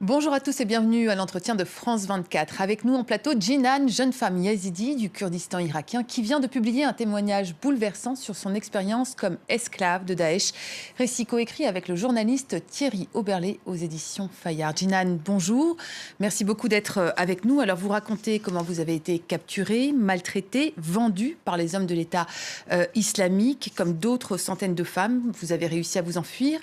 Bonjour à tous et bienvenue à l'entretien de France 24. Avec nous en plateau, Jinan, jeune femme yazidi du Kurdistan irakien qui vient de publier un témoignage bouleversant sur son expérience comme esclave de Daesh. Récit coécrit avec le journaliste Thierry Oberlé aux éditions Fayard. Jinan, bonjour. Merci beaucoup d'être avec nous. Alors vous racontez comment vous avez été capturée, maltraitée, vendue par les hommes de l'État islamique. Comme d'autres centaines de femmes, vous avez réussi à vous enfuir.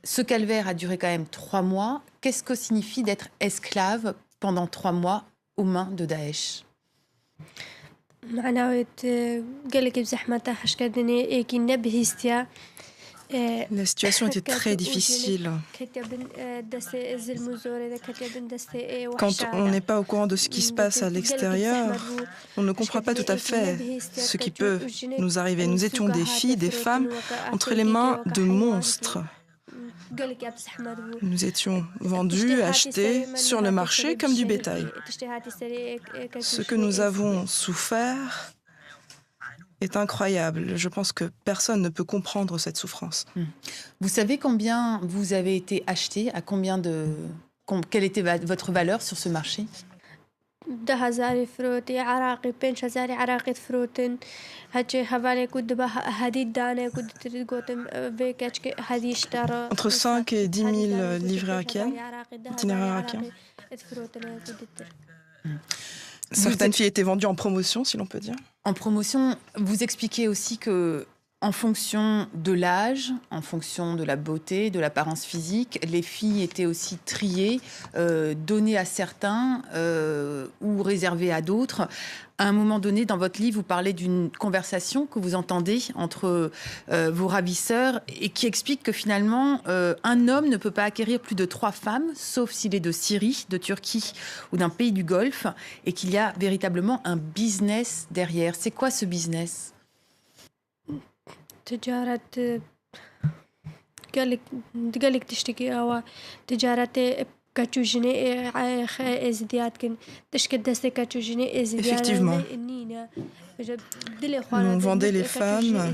Ce calvaire a duré quand même 3 mois. Qu'est-ce que signifie d'être esclave pendant 3 mois aux mains de Daesh? La situation était très difficile. Quand on n'est pas au courant de ce qui se passe à l'extérieur, on ne comprend pas tout à fait ce qui peut nous arriver. Nous étions des filles, des femmes, entre les mains de monstres. Nous étions vendus, achetés sur le marché comme du bétail. Ce que nous avons souffert est incroyable. Je pense que personne ne peut comprendre cette souffrance. Vous savez combien vous avez été acheté, à combien de... Quelle était votre valeur sur ce marché? Entre 5 et 10 000 livres irakiennes, itinéraires irakiens. Certaines filles étaient vendues en promotion, si l'on peut dire. En promotion, vous expliquez aussi que, en fonction de l'âge, en fonction de la beauté, de l'apparence physique, les filles étaient aussi triées, données à certains ou réservées à d'autres. À un moment donné, dans votre livre, vous parlez d'une conversation que vous entendez entre vos ravisseurs et qui explique que finalement, un homme ne peut pas acquérir plus de 3 femmes, sauf s'il est de Syrie, de Turquie ou d'un pays du Golfe, et qu'il y a véritablement un business derrière. C'est quoi ce business؟ قالك تشتكي أو تجارة كاتوجيني إزدياد كن تشكل دستة كاتوجيني Effectivement, on vendait les femmes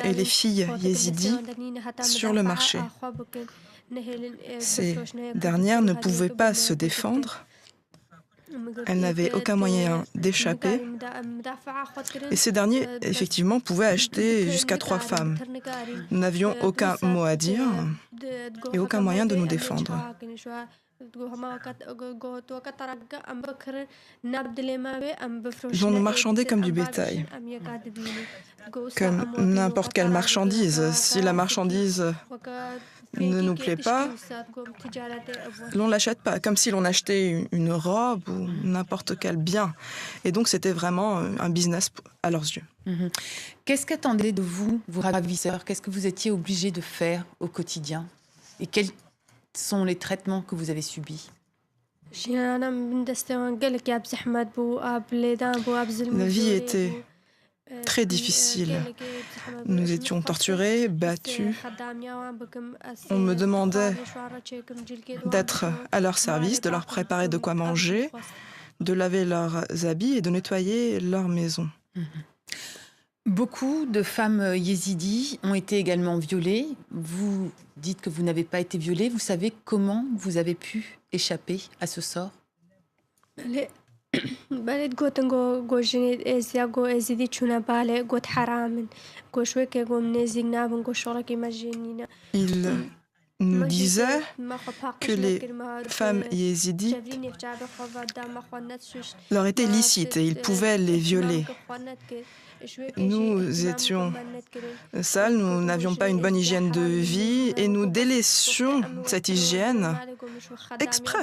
et les filles yézidis sur le marché. Ces dernières ne pouvaient pas se défendre. Elles n'avaient aucun moyen d'échapper. Et ces derniers, effectivement, pouvaient acheter jusqu'à 3 femmes. Nous n'avions aucun mot à dire et aucun moyen de nous défendre. Ils vont nous marchander comme du bétail, comme n'importe quelle marchandise. Si la marchandise ne nous plaît pas, l'on ne l'achète pas, comme si l'on achetait une robe ou n'importe quel bien. Et donc c'était vraiment un business à leurs yeux. Qu'est-ce qu'attendaient de vous, vos ravisseurs? Qu'est-ce que vous étiez obligés de faire au quotidien? Et quels sont les traitements que vous avez subis? La vie était très difficile. Nous étions torturés, battus. On me demandait d'être à leur service, de leur préparer de quoi manger, de laver leurs habits et de nettoyer leur maison. Beaucoup de femmes yézidis ont été également violées. Vous dites que vous n'avez pas été violée. Vous savez comment vous avez pu échapper à ce sort? Il nous disait que les femmes yézidis leur étaient licites et ils pouvaient les violer. Nous étions sales, nous n'avions pas une bonne hygiène de vie et nous délaissions cette hygiène exprès.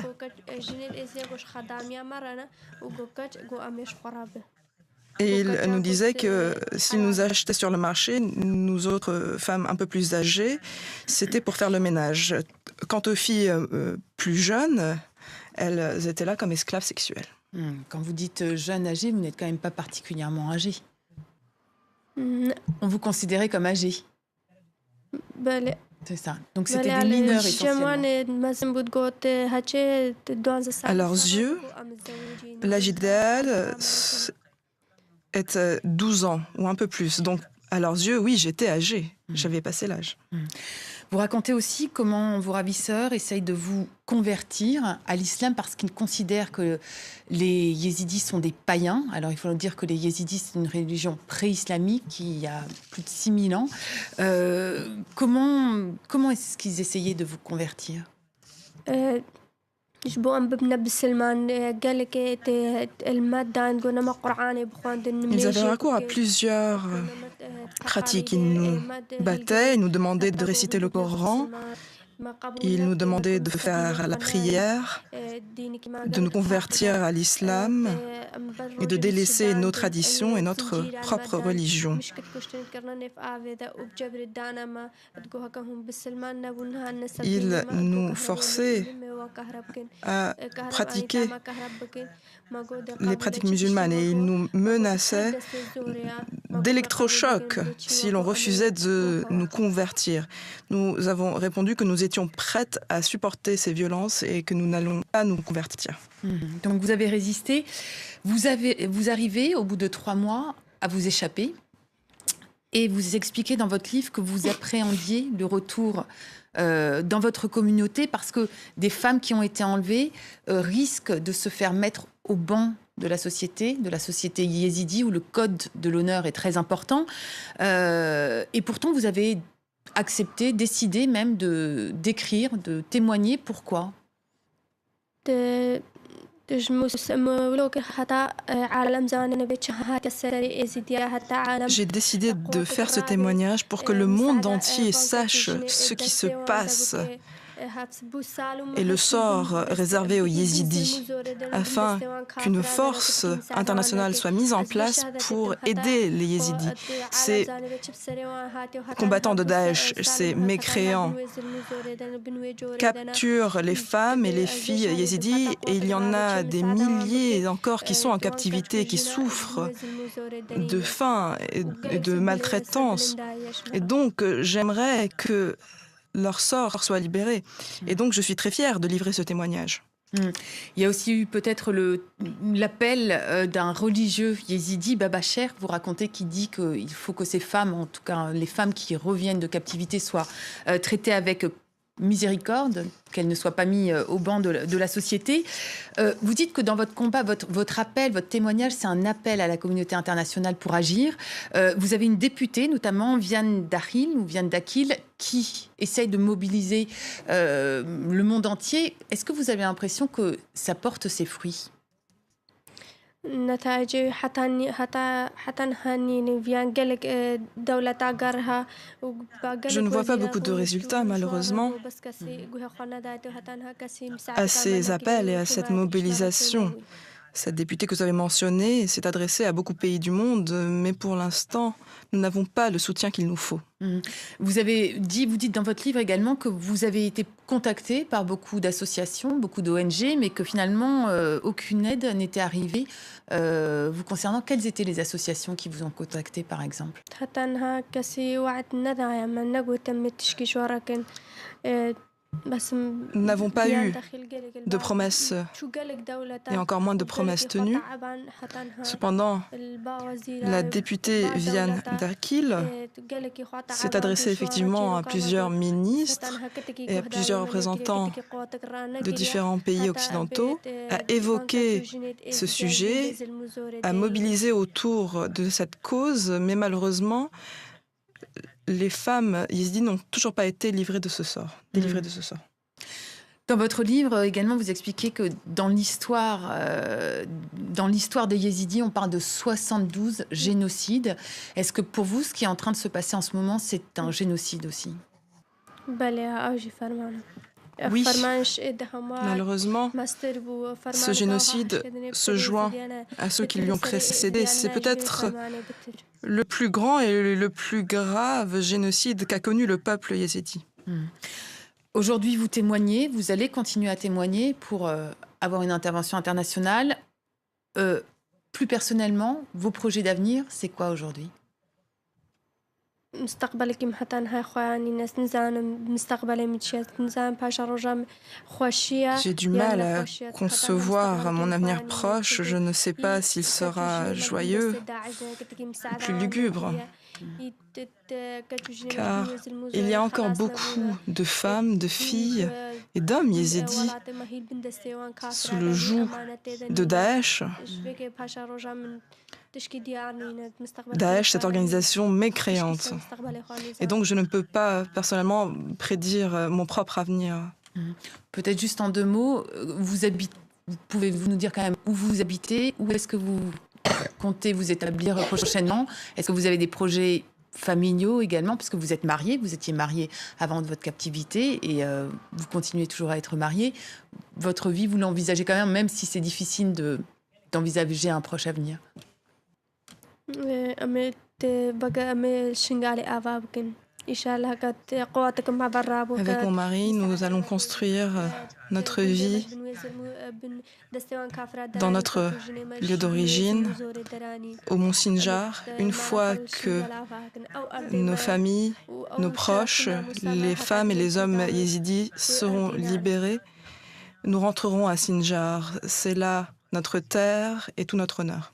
Et il nous disait que s'il nous achetait sur le marché, nous autres femmes un peu plus âgées, c'était pour faire le ménage. Quant aux filles plus jeunes, elles étaient là comme esclaves sexuelles. Quand vous dites jeune âgée, vous n'êtes quand même pas particulièrement âgée. On vous considérait comme âgée. C'est ça. Donc c'était des mineurs essentiellement. À leurs yeux, l'âge idéal est 12 ans ou un peu plus. Donc À leurs yeux, oui, j'étais âgée. J'avais passé l'âge. Vous racontez aussi comment vos ravisseurs essayent de vous convertir à l'islam parce qu'ils considèrent que les yézidis sont des païens. Alors, il faut dire que les yézidis, c'est une religion pré-islamique qui a plus de 6000 ans. Comment est-ce qu'ils essayaient de vous convertir ? Ils avaient recours à plusieurs pratiques. Ils nous battaient, ils nous demandaient de réciter le Coran, ils nous demandaient de faire la prière, de nous convertir à l'islam et de délaisser nos traditions et notre propre religion. Ils nous forçaient à pratiquer les pratiques musulmanes et ils nous menaçaient d'électrochocs si l'on refusait de nous convertir. Nous avons répondu que nous étions prêtes à supporter ces violences et que nous n'allons pas nous convertir. Donc vous avez résisté. Vous arrivez, au bout de 3 mois, à vous échapper. Et vous expliquez dans votre livre que vous appréhendiez le retour dans votre communauté parce que des femmes qui ont été enlevées risquent de se faire mettre au banc de la société yézidi, où le code de l'honneur est très important. Et pourtant, vous avez accepté, décidé même d'écrire, de témoigner. Pourquoi ? J'ai décidé de faire ce témoignage pour que le monde entier sache ce qui se passe et le sort réservé aux yézidis, afin qu'une force internationale soit mise en place pour aider les yézidis. Ces combattants de Daesh, ces mécréants, capturent les femmes et les filles yézidis et il y en a des milliers encore qui sont en captivité, qui souffrent de faim et de maltraitance. Et donc, j'aimerais que leur sort soit libéré. Et donc, je suis très fière de livrer ce témoignage. Il y a aussi eu peut-être l'appel d'un religieux yézidi, Baba Cher, vous racontez, qui dit qu'il faut que ces femmes, en tout cas les femmes qui reviennent de captivité, soient traitées avec miséricorde, qu'elles ne soient pas mises au banc de la société. Vous dites que dans votre combat, votre appel, votre témoignage, c'est un appel à la communauté internationale pour agir. Vous avez une députée, notamment Vianne Dakil, qui essaye de mobiliser le monde entier. Est-ce que vous avez l'impression que ça porte ses fruits ? Je ne vois pas beaucoup de résultats, malheureusement, à ces appels et à cette mobilisation. Cette députée que vous avez mentionnée s'est adressée à beaucoup de pays du monde, mais pour l'instant, nous n'avons pas le soutien qu'il nous faut. Vous dites dans votre livre également que vous avez été contacté par beaucoup d'associations, beaucoup d'ONG, mais que finalement, aucune aide n'était arrivée. Vous concernant, quelles étaient les associations qui vous ont contacté, par exemple ? Nous n'avons pas eu de promesses et encore moins de promesses tenues. Cependant, la députée Vianne Dakil s'est adressée effectivement à plusieurs ministres et à plusieurs représentants de différents pays occidentaux, a évoqué ce sujet, a mobilisé autour de cette cause, mais malheureusement, les femmes yézidis n'ont toujours pas été délivrées de ce sort. Dans votre livre également, vous expliquez que dans l'histoire des yézidis, on parle de 72 génocides. Est-ce que pour vous, ce qui est en train de se passer en ce moment, c'est un génocide aussi ? Oui, malheureusement, ce génocide se joint à ceux qui lui ont précédé. C'est peut-être le plus grand et le plus grave génocide qu'a connu le peuple yézidi. Aujourd'hui, vous témoignez, vous allez continuer à témoigner pour avoir une intervention internationale. Plus personnellement, vos projets d'avenir, c'est quoi aujourd'hui ? J'ai du mal à concevoir mon avenir proche. Je ne sais pas s'il sera joyeux ou plus lugubre. Car il y a encore beaucoup de femmes, de filles et d'hommes yézidis sous le joug de Daesh. Daesh, cette organisation mécréante. Et donc je ne peux pas personnellement prédire mon propre avenir. Peut-être juste en 2 mots, pouvez-vous nous dire quand même où vous habitez? Où est-ce que vous comptez vous établir prochainement? Est-ce que vous avez des projets familiaux également, puisque vous êtes marié, vous étiez marié avant de votre captivité et vous continuez toujours à être marié. Votre vie, vous l'envisagez quand même si c'est difficile d'envisager un proche avenir? Avec mon mari, nous allons construire notre vie dans notre lieu d'origine, au Mont Sinjar. Une fois que nos familles, nos proches, les femmes et les hommes yézidis seront libérés, nous rentrerons à Sinjar. C'est là notre terre et tout notre honneur.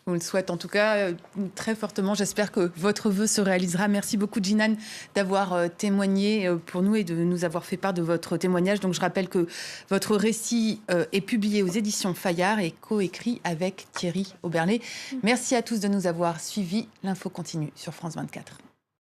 On le souhaite en tout cas très fortement. J'espère que votre vœu se réalisera. Merci beaucoup, Jinan, d'avoir témoigné pour nous et de nous avoir fait part de votre témoignage. Donc, je rappelle que votre récit est publié aux éditions Fayard et coécrit avec Thierry Oberlé. Merci à tous de nous avoir suivis. L'info continue sur France 24.